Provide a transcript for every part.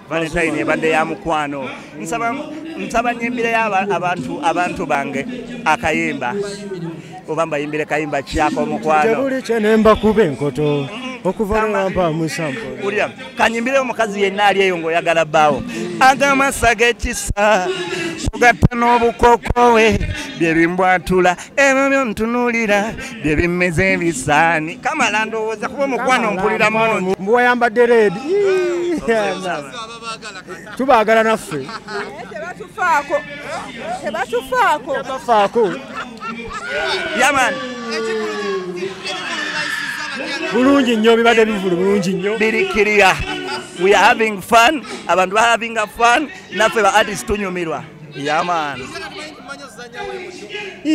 Valentine ebadde ya mukwano. Nsaba nyimbire abantu bange akayimba. Oba mbayimbire kayimba kyako omukwano. Tebuli kyenemba kuba enkoto. Okuva ngamba musampo. Ulya kanyimbire omukazi yenna ali eyo ng'oyagala bbaawo. Agamasa g'ekisa kugatta n'obukoko we bye bimbwatula ebyo byontunuulira bye bimmeze ebisaani. Kamala ndowooza kuba omukwano mpulira mungi. Mbu wayambadde reedi. Tubaagala naffe. Tebatufaako. Yaman. Bulungi nnyo bibadde bivulu bulungi nnyo. Birikiriya. We are having fun. Abantu ba having a fun. Naffe ba artist tunyumirwa. Yaman.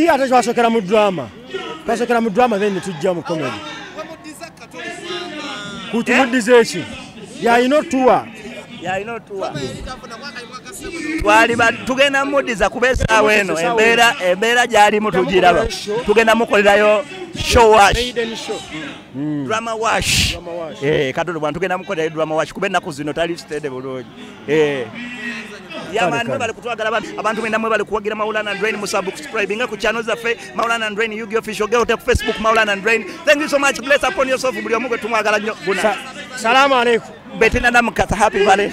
Ate twasokera mu drama. Twasokera mu drama then tujja mu comedy. Kutumuddiza eki. Yayina tour. Twali tugenda muddiza kubesaawo eno embeera gyalimu tugiraba. Tugenda mukolerayo show wash. Drama wash. Katono bwana tugenda mukolerayo drama wash kuba ennaku zino tali steady bulungi. Yaman mwe bali kutwagala abantu mwenda mwe bali kuwagira Maulana and Rain subscribing ku channel zaffe Maulana and Rain Yugi official go to Facebook Maulana and Rain. Thank you so much. Bless upon yourself buli omu gwe tumwagala nnyo. Salamu alaikum. Betina namukasa happy valley.